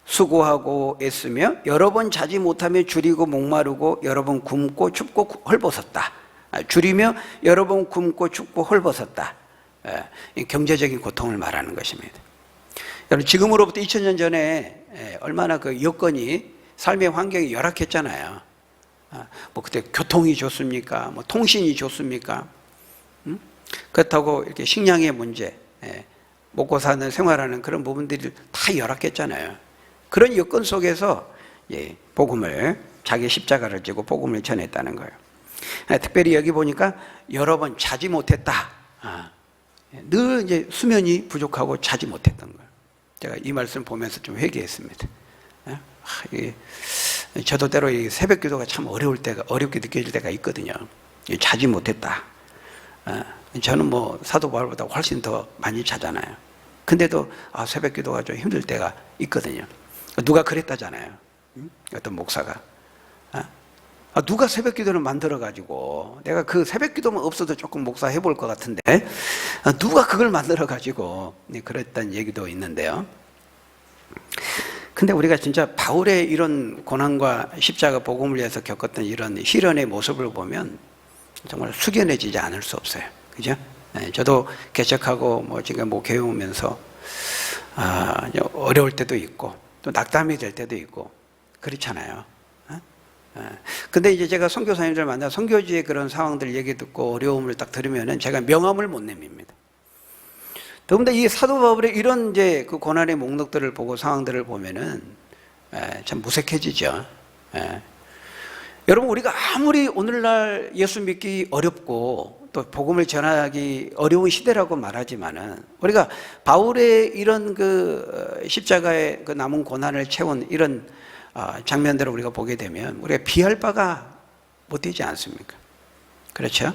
수고하고 애쓰며 여러 번 자지 못하며 줄이고 목마르고 여러 번 굶고 춥고 헐벗었다. 줄이며 여러 번 굶고 춥고 헐벗었다. 경제적인 고통을 말하는 것입니다. 여러분, 지금으로부터 2000년 전에 얼마나 그 여건이, 삶의 환경이 열악했잖아요. 뭐 그때 교통이 좋습니까? 뭐 통신이 좋습니까? 그렇다고 이렇게 식량의 문제, 먹고 사는 생활하는 그런 부분들이 다 열악했잖아요. 그런 여건 속에서 복음을, 자기 십자가를 지고 복음을 전했다는 거예요. 특별히 여기 보니까 여러 번 자지 못했다. 늘 이제 수면이 부족하고 자지 못했던 거예요. 제가 이 말씀 보면서 좀 회개했습니다. 저도 때로 이 새벽 기도가 참 어렵게 느껴질 때가 있거든요. 자지 못했다. 저는 뭐 사도 바울보다 훨씬 더 많이 자잖아요. 근데도 새벽 기도가 좀 힘들 때가 있거든요. 누가 그랬다잖아요. 어떤 목사가. 누가 새벽 기도를 만들어가지고, 내가 그 새벽 기도만 없어도 조금 목사 해볼 것 같은데, 누가 그걸 만들어가지고, 그랬다는 얘기도 있는데요. 근데 우리가 진짜 바울의 이런 고난과 십자가 복음을 위해서 겪었던 이런 시련의 모습을 보면 정말 숙연해지지 않을 수 없어요. 그죠? 저도 개척하고 지금 목회해 오면서 어려울 때도 있고 또 낙담이 될 때도 있고 그렇잖아요. 근데 이제 제가 선교사님들 만나 선교지의 그런 상황들 얘기 듣고 어려움을 딱 들으면은 제가 명함을 못 내밉니다. 더군다나 이 사도 바울의 이런 이제 그 고난의 목록들을 보고 상황들을 보면은 참 무색해지죠. 여러분, 우리가 아무리 오늘날 예수 믿기 어렵고 또 복음을 전하기 어려운 시대라고 말하지만은 우리가 바울의 이런 그 십자가의 그 남은 고난을 채운 이런 장면들을 우리가 보게 되면 우리가 비할 바가 못 되지 않습니까? 그렇죠?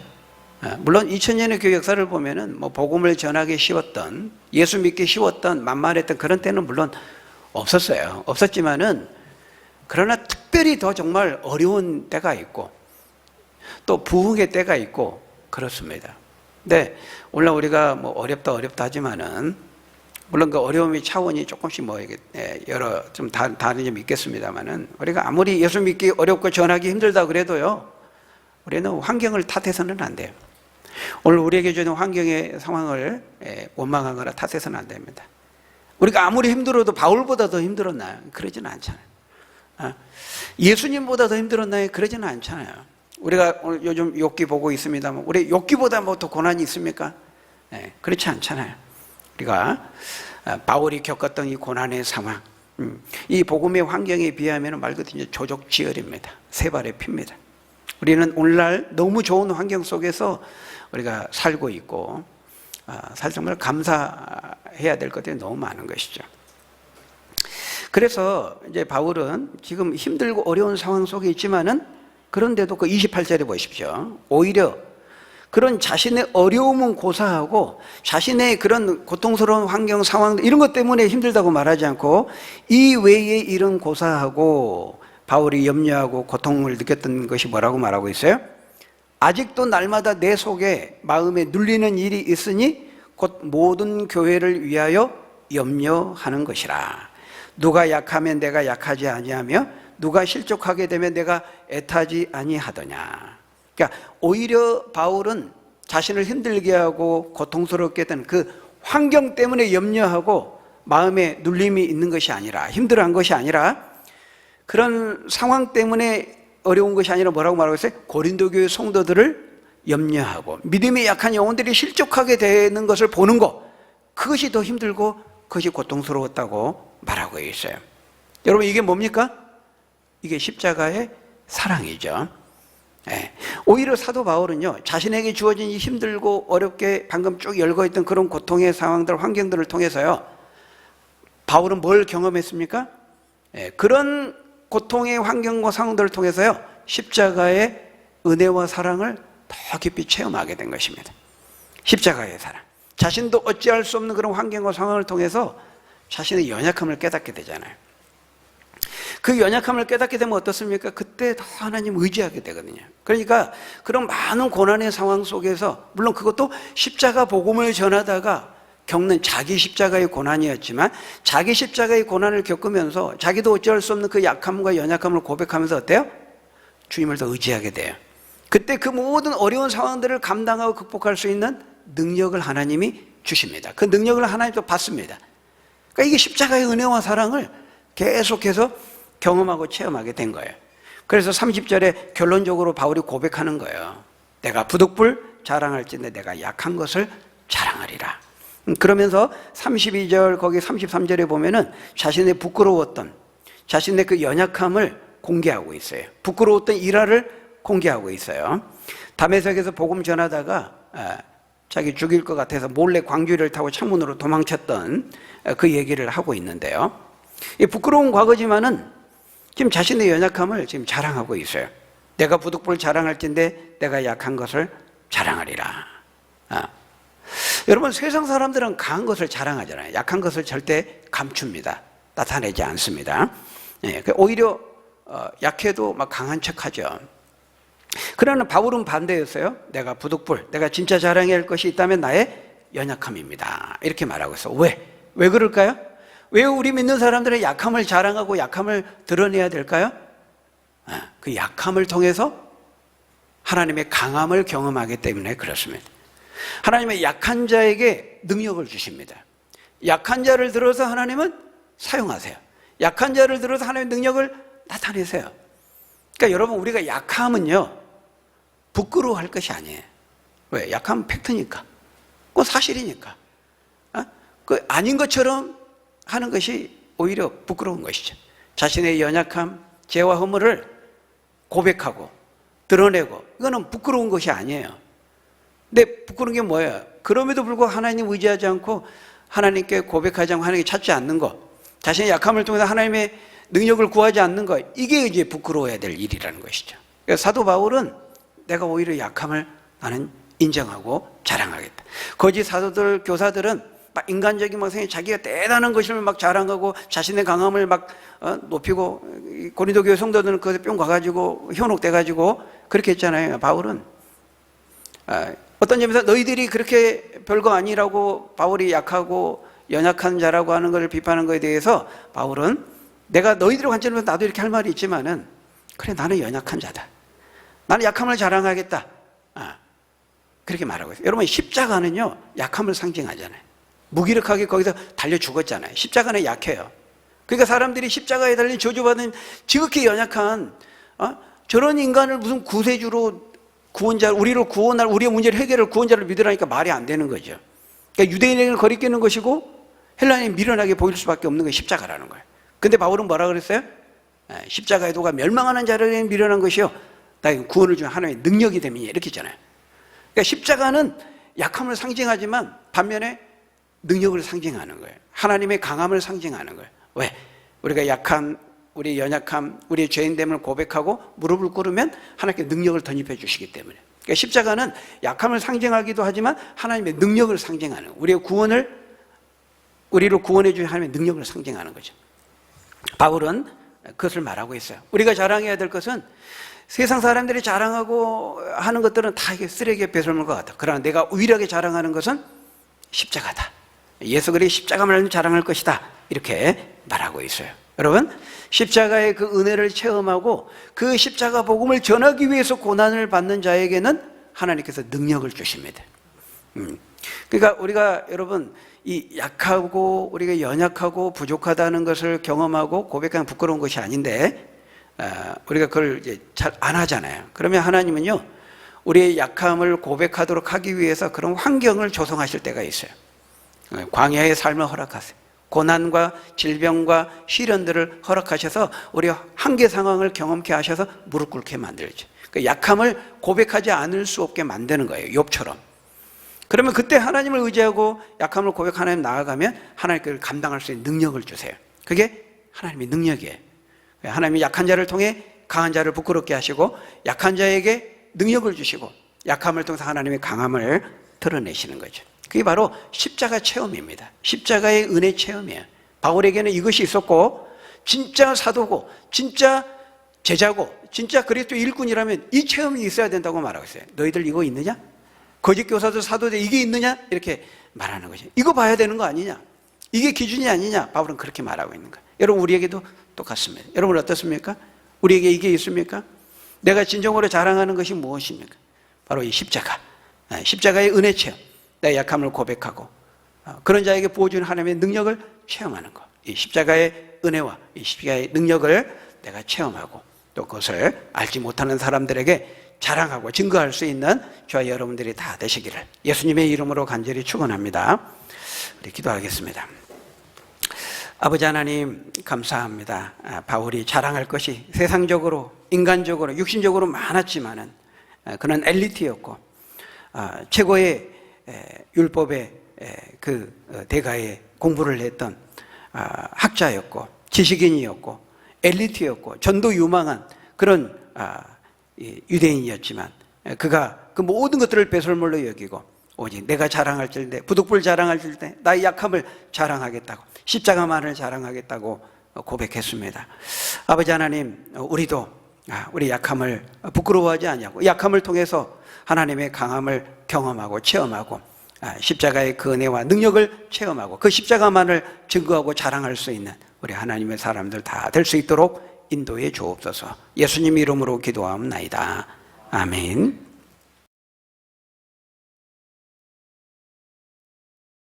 물론 2000년의 교회 역사를 보면은 복음을 전하기 쉬웠던, 예수 믿기 쉬웠던, 만만했던 그런 때는 물론 없었어요. 없었지만은 그러나 특별히 더 정말 어려운 때가 있고 또 부흥의 때가 있고 그렇습니다. 근데 오늘 우리가 어렵다 하지만은 물론 그 어려움의 차원이 조금씩 여러 좀 다른 점이 있겠습니다만은 우리가 아무리 예수 믿기 어렵고 전하기 힘들다 그래도요, 우리는 환경을 탓해서는 안 돼요. 오늘 우리에게 주는 환경의 상황을 원망하거나 탓해서는 안 됩니다. 우리가 아무리 힘들어도 바울보다 더 힘들었나요? 그러지는 않잖아요. 예수님보다 더 힘들었나요? 그러지는 않잖아요. 우리가 오늘 요즘 욥기 보고 있습니다만 우리 욥기보다 더 고난이 있습니까? 그렇지 않잖아요. 우리가 바울이 겪었던 이 고난의 상황, 이 복음의 환경에 비하면 말 그대로 조족지혈입니다. 세 발의 피입니다. 우리는 오늘날 너무 좋은 환경 속에서 우리가 살고 있고 사실 정말 감사해야 될 것들이 너무 많은 것이죠. 그래서 이제 바울은 지금 힘들고 어려운 상황 속에 있지만은 그런데도 그 28절에 보십시오. 오히려 그런 자신의 어려움은 고사하고 자신의 그런 고통스러운 환경 상황 이런 것 때문에 힘들다고 말하지 않고 이 외에 이런 고사하고 바울이 염려하고 고통을 느꼈던 것이 뭐라고 말하고 있어요? 아직도 날마다 내 속에 마음에 눌리는 일이 있으니 곧 모든 교회를 위하여 염려하는 것이라. 누가 약하면 내가 약하지 아니하며 누가 실족하게 되면 내가 애타지 아니하더냐. 그러니까 오히려 바울은 자신을 힘들게 하고 고통스럽게 된 그 환경 때문에 염려하고 마음에 눌림이 있는 것이 아니라, 힘들어한 것이 아니라 그런 상황 때문에 어려운 것이 아니라 뭐라고 말하고 있어요? 고린도 교회 성도들을 염려하고 믿음이 약한 영혼들이 실족하게 되는 것을 보는 것, 그것이 더 힘들고 그것이 고통스러웠다고 말하고 있어요. 여러분, 이게 뭡니까? 이게 십자가의 사랑이죠. 오히려 사도 바울은요, 자신에게 주어진 이 힘들고 어렵게 방금 쭉 열거했던 그런 고통의 상황들, 환경들을 통해서요, 바울은 뭘 경험했습니까? 그런 고통의 환경과 상황들을 통해서요, 십자가의 은혜와 사랑을 더 깊이 체험하게 된 것입니다. 십자가의 사랑. 자신도 어찌할 수 없는 그런 환경과 상황을 통해서 자신의 연약함을 깨닫게 되잖아요. 그 연약함을 깨닫게 되면 어떻습니까? 그때 더 하나님 의지하게 되거든요. 그러니까 그런 많은 고난의 상황 속에서, 물론 그것도 십자가 복음을 전하다가 겪는 자기 십자가의 고난이었지만, 자기 십자가의 고난을 겪으면서 자기도 어찌할 수 없는 그 약함과 연약함을 고백하면서 어때요? 주님을 더 의지하게 돼요. 그때 그 모든 어려운 상황들을 감당하고 극복할 수 있는 능력을 하나님이 주십니다. 그 능력을 하나님도 받습니다. 그러니까 이게 십자가의 은혜와 사랑을 계속해서 경험하고 체험하게 된 거예요. 그래서 30절에 결론적으로 바울이 고백하는 거예요. 내가 부득불 자랑할진대 내가 약한 것을 자랑하리라. 그러면서 32절 거기 33절에 보면은 자신의 부끄러웠던, 자신의 그 연약함을 공개하고 있어요. 부끄러웠던 일화를 공개하고 있어요. 다메섹에서 복음 전하다가 자기 죽일 것 같아서 몰래 광주리를 타고 창문으로 도망쳤던 그 얘기를 하고 있는데요. 이 부끄러운 과거지만은 지금 자신의 연약함을 지금 자랑하고 있어요. 내가 부득불 자랑할 텐데 내가 약한 것을 자랑하리라. 여러분, 세상 사람들은 강한 것을 자랑하잖아요. 약한 것을 절대 감춥니다. 나타내지 않습니다. 오히려 약해도 막 강한 척하죠. 그러나 바울은 반대였어요. 내가 부득불, 내가 진짜 자랑해야 할 것이 있다면 나의 연약함입니다. 이렇게 말하고 있어. 왜 그럴까요? 왜 우리 믿는 사람들의 약함을 자랑하고 약함을 드러내야 될까요? 그 약함을 통해서 하나님의 강함을 경험하기 때문에 그렇습니다. 하나님의 약한 자에게 능력을 주십니다. 약한 자를 들어서 하나님은 사용하세요. 약한 자를 들어서 하나님의 능력을 나타내세요. 그러니까 여러분, 우리가 약함은요, 부끄러워할 것이 아니에요. 왜? 약함은 팩트니까. 그건 사실이니까. 그 아닌 것처럼 하는 것이 오히려 부끄러운 것이죠. 자신의 연약함, 죄와 허물을 고백하고 드러내고, 이거는 부끄러운 것이 아니에요. 근데 부끄러운 게 뭐예요? 그럼에도 불구하고 하나님 의지하지 않고 하나님께 고백하지 않고 하나님께 찾지 않는 것, 자신의 약함을 통해서 하나님의 능력을 구하지 않는 것, 이게 이제 부끄러워야 될 일이라는 것이죠. 그러니까 사도 바울은 내가 오히려 약함을 나는 인정하고 자랑하겠다. 거짓 사도들, 교사들은 막 인간적인 막 자기가 대단한 것을 막 자랑하고 자신의 강함을 막 높이고, 고린도 교회 성도들은 그것에 뿅 가가지고 현혹돼가지고 그렇게 했잖아요. 바울은 어떤 점에서 너희들이 그렇게 별거 아니라고 바울이 약하고 연약한 자라고 하는 것을 비판하는 것에 대해서 바울은 내가 너희들의 관점에서 나도 이렇게 할 말이 있지만은 그래, 나는 연약한 자다. 나는 약함을 자랑하겠다. 그렇게 말하고 있어요. 여러분, 십자가는요, 약함을 상징하잖아요. 무기력하게 거기서 달려 죽었잖아요. 십자가는 약해요. 그러니까 사람들이 십자가에 달린 저주받은 지극히 연약한 저런 인간을 무슨 구세주로, 구원자, 우리를 구원할, 우리의 문제를 해결할 구원자를 믿으라니까 말이 안 되는 거죠. 그러니까 유대인에게는 거리끼는 것이고 헬라인이 미련하게 보일 수밖에 없는 게 십자가라는 거예요. 근데 바울은 뭐라 그랬어요? 십자가의 도가 멸망하는 자를 미련한 것이요, 나 구원을 주는 하나님의 능력이 됨이니, 이렇게 했잖아요. 그러니까 십자가는 약함을 상징하지만 반면에 능력을 상징하는 거예요. 하나님의 강함을 상징하는 거예요. 왜? 우리가 약한, 우리의 연약함, 우리의 죄인됨을 고백하고 무릎을 꿇으면 하나님께 능력을 덧입혀 주시기 때문에. 그러니까 십자가는 약함을 상징하기도 하지만 하나님의 능력을 상징하는, 우리의 구원을, 우리를 구원해 주신 하나님의 능력을 상징하는 거죠. 바울은 그것을 말하고 있어요. 우리가 자랑해야 될 것은 세상 사람들이 자랑하고 하는 것들은 다 이게 쓰레기에 배설물 것 같아. 그러나 내가 유일하게 자랑하는 것은 십자가다. 예수 그리스도의 십자가만을 자랑할 것이다. 이렇게 말하고 있어요. 여러분, 십자가의 그 은혜를 체험하고 그 십자가 복음을 전하기 위해서 고난을 받는 자에게는 하나님께서 능력을 주십니다. 그러니까 우리가, 여러분, 이 약하고 우리가 연약하고 부족하다는 것을 경험하고 고백하는 부끄러운 것이 아닌데, 우리가 그걸 이제 잘 안 하잖아요. 그러면 하나님은요, 우리의 약함을 고백하도록 하기 위해서 그런 환경을 조성하실 때가 있어요. 광야의 삶을 허락하세요. 고난과 질병과 시련들을 허락하셔서 우리 한계 상황을 경험케 하셔서 무릎 꿇게 만들죠. 그 약함을 고백하지 않을 수 없게 만드는 거예요. 욥처럼. 그러면 그때 하나님을 의지하고 약함을 고백 하나님 나아가면 하나님께 감당할 수 있는 능력을 주세요. 그게 하나님의 능력이에요. 하나님이 약한 자를 통해 강한 자를 부끄럽게 하시고 약한 자에게 능력을 주시고 약함을 통해서 하나님의 강함을 드러내시는 거죠. 그게 바로 십자가 체험입니다. 십자가의 은혜 체험이에요. 바울에게는 이것이 있었고, 진짜 사도고 진짜 제자고 진짜 그리스도 일꾼이라면 이 체험이 있어야 된다고 말하고 있어요. 너희들 이거 있느냐? 거짓 교사들, 사도들 이게 있느냐? 이렇게 말하는 거죠. 이거 봐야 되는 거 아니냐? 이게 기준이 아니냐? 바울은 그렇게 말하고 있는 거예요. 여러분, 우리에게도 똑같습니다. 여러분 어떻습니까? 우리에게 이게 있습니까? 내가 진정으로 자랑하는 것이 무엇입니까? 바로 이 십자가, 십자가의 은혜 체험, 내 약함을 고백하고 그런 자에게 부어주는 하나님의 능력을 체험하는 것, 이 십자가의 은혜와 이 십자가의 능력을 내가 체험하고 또 그것을 알지 못하는 사람들에게 자랑하고 증거할 수 있는 저와 여러분들이 다 되시기를 예수님의 이름으로 간절히 축원합니다. 우리 기도하겠습니다. 아버지 하나님, 감사합니다. 바울이 자랑할 것이 세상적으로, 인간적으로, 육신적으로 많았지만은 그는 엘리트였고 최고의 율법의 그 대가에 공부를 했던 학자였고 지식인이었고 엘리트였고 전도 유망한 그런 유대인이었지만 그가 그 모든 것들을 배설물로 여기고 오직 내가 자랑할 때 부득불 자랑할 때 나의 약함을 자랑하겠다고 십자가만을 자랑하겠다고 고백했습니다. 아버지 하나님, 우리도 우리 약함을 부끄러워하지 않냐고 약함을 통해서 하나님의 강함을 경험하고 체험하고 십자가의 그 은혜와 능력을 체험하고 그 십자가만을 증거하고 자랑할 수 있는 우리 하나님의 사람들 다 될 수 있도록 인도해 주옵소서. 예수님 이름으로 기도하옵나이다. 아멘.